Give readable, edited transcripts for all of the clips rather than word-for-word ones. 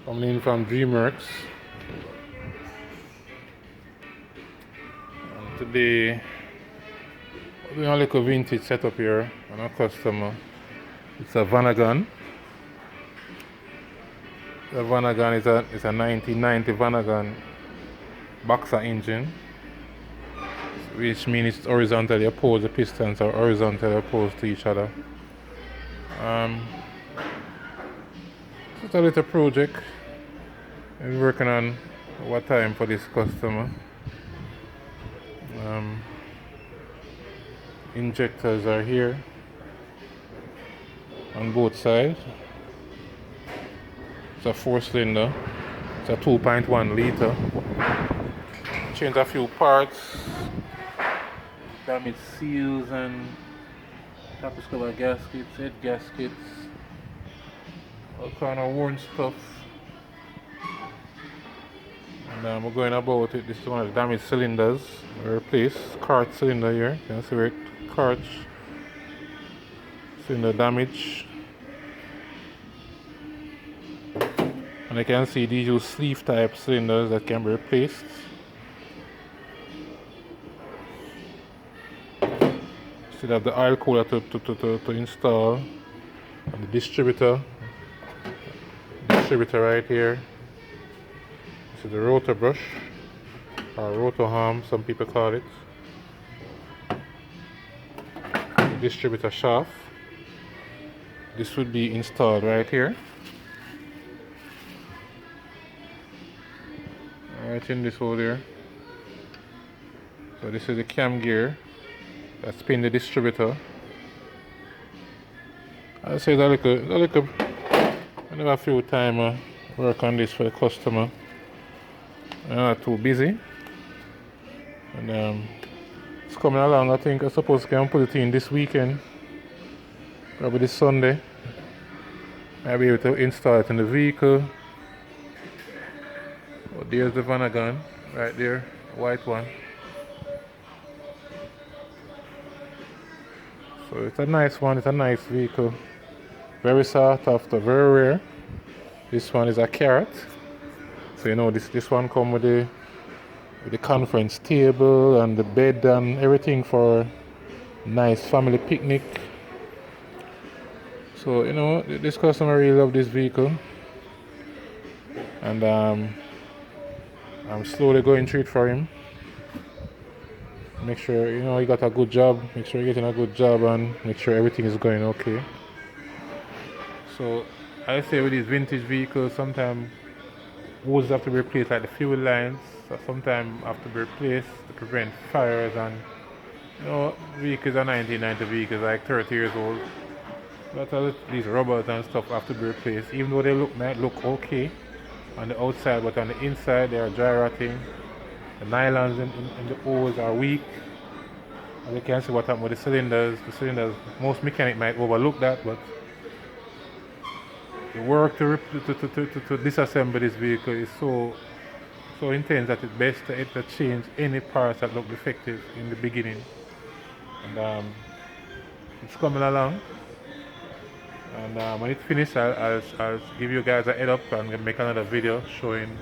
Coming in from DreamWorks. And today, we're doing a little vintage setup here on a customer. It's a vanagon. The vanagon is a 1990 vanagon boxer engine, which means it's horizontally opposed. The pistons are horizontally opposed to each other. It's a little project I'm working on over time for this customer. Injectors are here on both sides. It's a 4-cylinder. It's a 2.1 liter. Change a few parts, damaged seals and tapis cover gaskets, head gaskets, all kind of worn stuff. And we're going about it. This is one of the damaged cylinders. We replace cart cylinder here. You can see where cart cylinder damage. And you can see these use sleeve type cylinders that can be replaced. Still have the oil cooler to install, and the distributor right here. This is the rotor brush, or rotor arm, some people call it. The distributor shaft. This would be installed right here. Right in this hole there. So this is the cam gear that spin the distributor. I say that I have a few time work on this for the customer. I'm not too busy, and it's coming along. I think I suppose I can put it in this weekend, probably this Sunday. I'll be able to install it in the vehicle. Oh, there's the vanagon right there, white one. So it's a nice one, it's a nice vehicle. Very sought after, very rare. This one is a carrot. So you know this one come with the conference table and the bed and everything for a nice family picnic. So you know this customer really love this vehicle. And I'm slowly going through it for him. Make sure you know he got a good job, make sure you're getting a good job, and make sure everything is going okay. So I say with these vintage vehicles, sometimes hoses have to be replaced, like the fuel lines, so sometimes have to be replaced to prevent fires. And you know, vehicles are 1990 vehicles, like 30 years old. But these rubbers and stuff have to be replaced, even though they might look okay on the outside, but on the inside they are dry rotting. The nylons in the hose are weak. As you can see what happened with the cylinders. The cylinders, most mechanics might overlook that, but the work to disassemble this vehicle is so intense that it's best to change any parts that look defective in the beginning. And it's coming along. And when it's finished, I'll give you guys a head up and make another video showing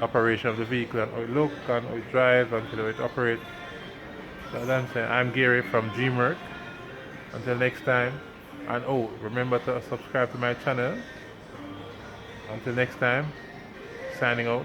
operation of the vehicle and how it looks and how it drives until it operates. So that's it. I'm Gary from DreamWorks. Until next time, and oh, remember to subscribe to my channel. Until next time, signing out.